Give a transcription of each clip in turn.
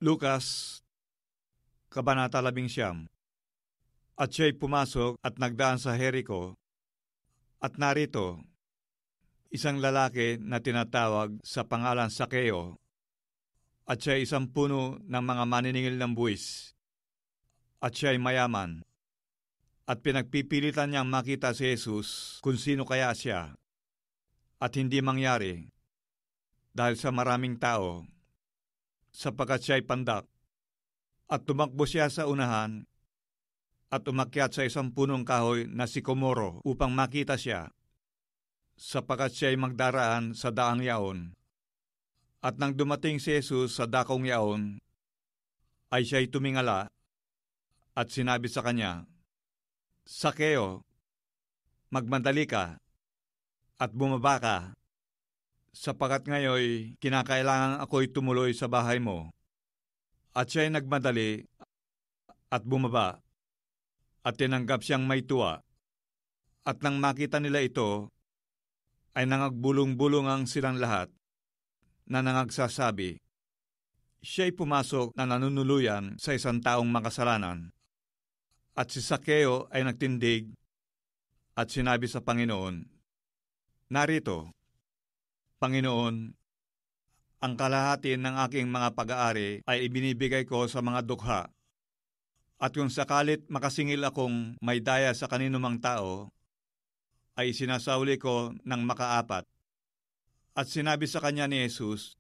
Lucas, Kabanata 11. At siya'y pumasok at nagdaan sa Jericho, at narito, isang lalaki na tinatawag sa pangalan Sakeo, at siya'y isang puno ng mga maniningil ng buwis, at siya'y mayaman, at pinagpipilitan niyang makita si Jesus kung sino kaya siya, at hindi mangyari, dahil sa maraming tao, sapagkat siya'y pandak. At tumakbo siya sa unahan at umakyat sa isang punong kahoy na sikomoro upang makita siya, sapagkat siya'y magdaraan sa daang yaon. At nang dumating si Jesus sa dakong yaon, ay siya'y tumingala at sinabi sa kanya, "Sakeo, magmadali ka at bumaba ka, sapagkat ngayoy kinakailangan ako'y tumuloy sa bahay mo." At siya'y nagmadali at bumaba, at tinanggap siyang may tuwa. At nang makita nila ito, ay nangagbulong-bulungang silang lahat, na nangagsasabi, "Siya'y pumasok na nanunuluyan sa isang taong makasalanan." At si Sakeo ay nagtindig at sinabi sa Panginoon, "Narito, Panginoon, ang kalahati ng aking mga pag-aari ay ibinibigay ko sa mga dukha. At kung sakalit makasingil akong may daya sa kaninumang tao, ay sinasauli ko ng makaapat." At sinabi sa kanya ni Jesus,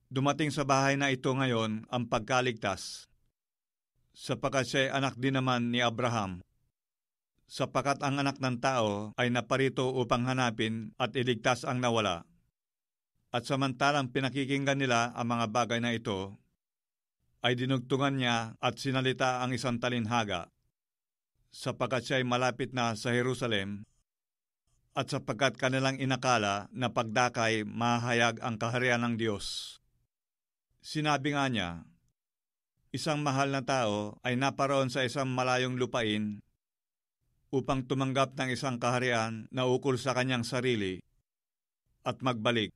"Dumating sa bahay na ito ngayon ang pagkaligtas, sapagkat siya'y anak din naman ni Abraham. Sapagkat ang anak ng tao ay naparito upang hanapin at iligtas ang nawala." At samantalang pinakikinggan nila ang mga bagay na ito, ay dinugtungan niya at sinalita ang isang talinhaga, sapagkat siya ay malapit na sa Jerusalem, at sapagkat kanilang inakala na pagdakay mahayag ang kaharian ng Diyos. Sinabi nga niya, isang mahal na tao ay naparoon sa isang malayong lupain upang tumanggap ng isang kaharian na ukol sa kanyang sarili at magbalik.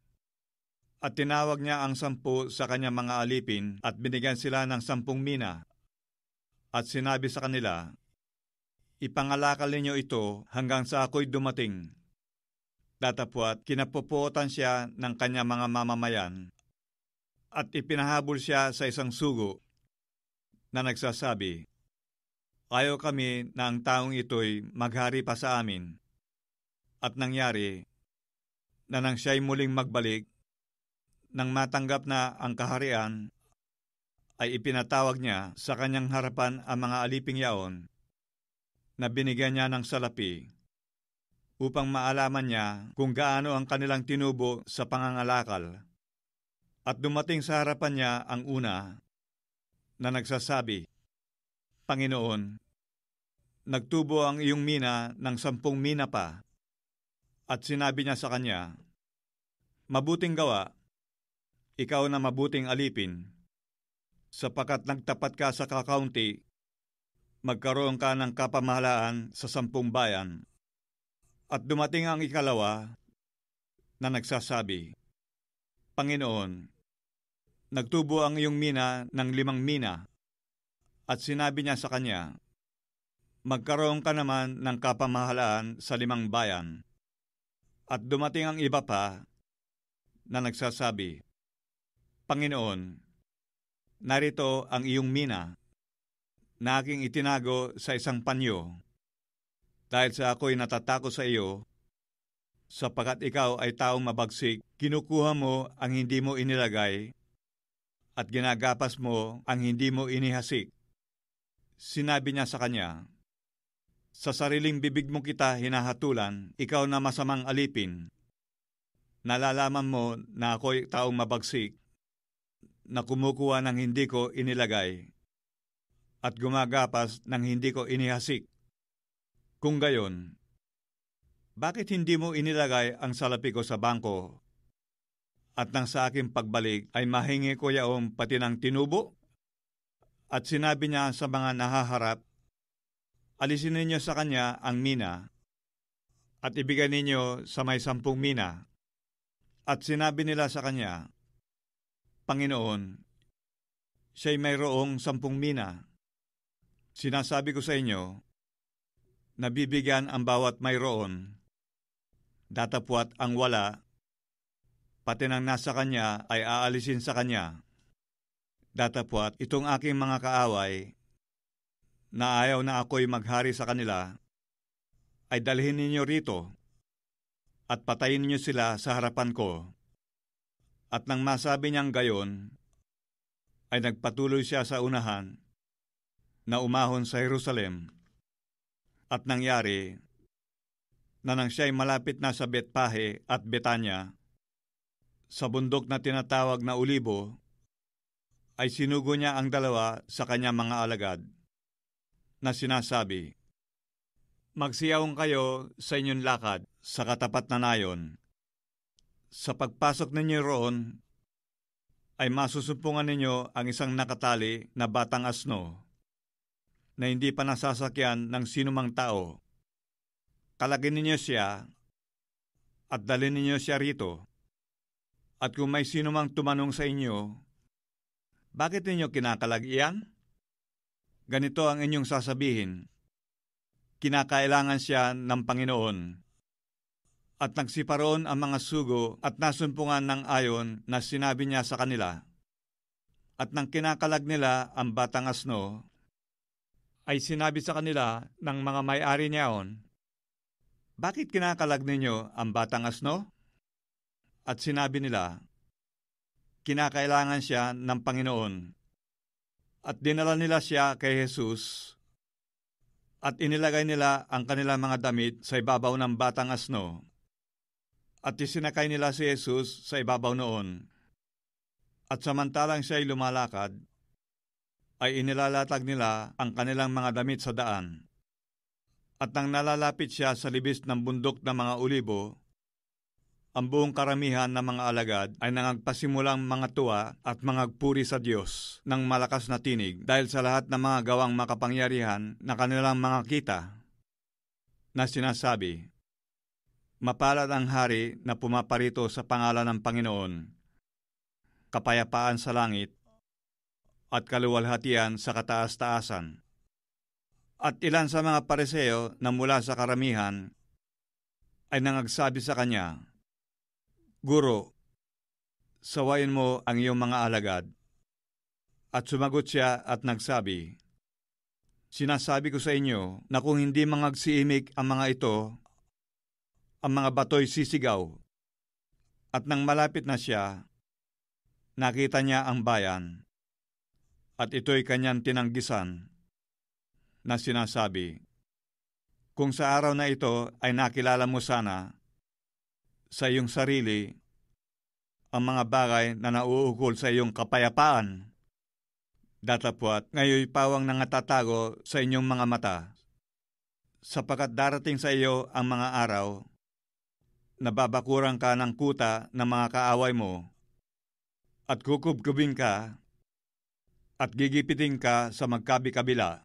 At tinawag niya ang 10 sa kanyang mga alipin at binigyan sila ng 10 mina. At sinabi sa kanila, "Ipangalakal ninyo ito hanggang sa ako'y dumating." Datapwat kinapupuotan siya ng kanyang mga mamamayan at ipinahabol siya sa isang sugo na nagsasabi, "Ayaw kami na ang taong ito'y maghari pa sa amin." At nangyari na nang siya'y muling magbalik, nang matanggap na ang kaharian, ay ipinatawag niya sa kanyang harapan ang mga aliping yaon na binigyan niya ng salapi, upang maalaman niya kung gaano ang kanilang tinubo sa pangangalakal. At dumating sa harapan niya ang una na nagsasabi, "Panginoon, nagtubo ang iyong mina ng 10 mina pa." At sinabi niya sa kanya, "Mabuting gawa, ikaw na mabuting alipin, sapagkat nagtapat ka sa kakaunti, magkaroon ka ng kapamahalaan sa 10 bayan." At dumating ang ikalawa na nagsasabi, "Panginoon, nagtubo ang iyong mina ng 5 mina." At sinabi niya sa kanya, "Magkaroon ka naman ng kapamahalaan sa 5 bayan." At dumating ang iba pa na nagsasabi, "Panginoon, narito ang iyong mina, na aking itinago sa isang panyo, dahil sa ako'y natatakot sa iyo, sapagkat ikaw ay taong mabagsik, kinukuha mo ang hindi mo inilagay, at ginagapas mo ang hindi mo inihasik." Sinabi niya sa kanya, "Sa sariling bibig mo kita hinahatulan, ikaw na masamang alipin. Nalalaman mo na ako'y taong mabagsik, na kumukuha ng hindi ko inilagay, at gumagapas ng hindi ko inihasik. Kung gayon, bakit hindi mo inilagay ang salapi ko sa bangko, at nang sa aking pagbalik ay mahingi ko yaong pati ng tinubo?" At sinabi niya sa mga nahaharap, "Alisin ninyo sa kanya ang mina, at ibigay ninyo sa may 10 mina." At sinabi nila sa kanya, "Panginoon, siya'y mayroong 10 mina. Sinasabi ko sa inyo, nabibigyan ang bawat mayroon, datapwat ang wala, pati nang nasa kanya ay aalisin sa kanya. Datapwat itong aking mga kaaway, na ayaw na ako'y maghari sa kanila, ay dalhin ninyo rito at patayin ninyo sila sa harapan ko. At nang masabi niyang gayon, ay nagpatuloy siya sa unahan na umahon sa Jerusalem. At nangyari na nang siya'y malapit na sa Betpahe at Betanya, sa bundok na tinatawag na Ulibo, ay sinugo niya ang 2 sa kanyang mga alagad, na sinasabi, "Magsiyaong kayo sa inyong lakad sa katapat na nayon. Sa pagpasok ninyo roon, ay masusumpungan ninyo ang isang nakatali na batang asno, na hindi pa nasasakyan ng sinumang tao. Kalagin ninyo siya at dalhin ninyo siya rito. At kung may sinumang tumanong sa inyo, bakit ninyo kinakalag iyan? Ganito ang inyong sasabihin, kinakailangan siya ng Panginoon." At nagsiparoon ang mga sugo at nasumpungan ng ayon na sinabi niya sa kanila. At nang kinakalag nila ang batang asno, ay sinabi sa kanila ng mga may-ari niyaon, "Bakit kinakalag ninyo ang batang asno?" At sinabi nila, kinakailangan siya ng Panginoon. At dinala nila siya kay Jesus, at inilagay nila ang kanilang mga damit sa ibabaw ng batang asno, at isinakay nila si Jesus sa ibabaw noon. At samantalang siya'y lumalakad, ay inilalatag nila ang kanilang mga damit sa daan. At nang nalalapit siya sa libis ng bundok ng mga Ulibo, ang buong karamihan ng mga alagad ay nangagpasimulang mga tuwa at mangagpuri sa Diyos ng malakas na tinig dahil sa lahat ng mga gawang makapangyarihan na kanilang mga kita, na sinasabi, "Mapalad ang hari na pumaparito sa pangalan ng Panginoon, kapayapaan sa langit, at kaluwalhatian sa kataas-taasan." At ilan sa mga Pariseo na mula sa karamihan ay nangagsabi sa kanya, "Guro, sawayin mo ang iyong mga alagad." At sumagot siya at nagsabi, "Sinasabi ko sa inyo na kung hindi mangagsiimik ang mga ito, ang mga bato'y sisigaw." At nang malapit na siya, nakita niya ang bayan, at ito'y kanyang tinanggisan, na sinasabi, "Kung sa araw na ito ay nakilala mo sana sa iyong sarili ang mga bagay na nauukol sa iyong kapayapaan, datapwat ngayoy pawang nangatatago sa inyong mga mata, sapagkat darating sa iyo ang mga araw nababakuran ka ng kuta ng mga kaaway mo, at kukubkubin ka, at gigipitin ka sa magkabi-kabila,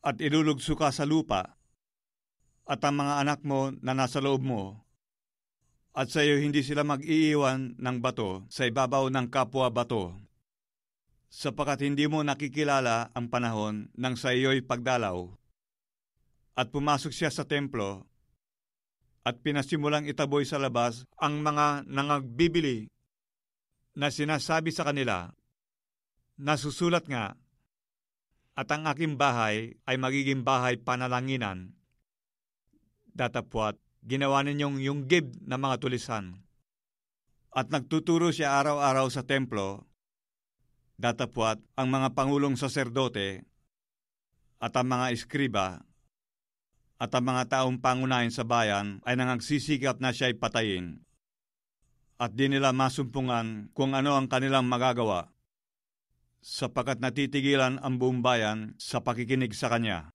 at ilulugso ka sa lupa, at ang mga anak mo na nasa loob mo, at sa iyo hindi sila mag-iiwan ng bato sa ibabaw ng kapwa bato, sapagkat hindi mo nakikilala ang panahon ng sa iyo'y pagdalaw." At pumasok siya sa templo, at pinasimulang itaboy sa labas ang mga nangagbibili, na sinasabi sa kanila, "Nasusulat nga, at ang aking bahay ay magiging bahay panalanginan. Datapwat ginawa ninyong yunggib na mga tulisan." At nagtuturo siya araw-araw sa templo, datapwat ang mga pangulong saserdote at ang mga eskriba at ang mga taong pangunahin sa bayan ay nangagsisikap na siya'y patayin. At di nila masumpungan kung ano ang kanilang magagawa, sapagkat natitigilan ang buong bayan sa pakikinig sa kanya.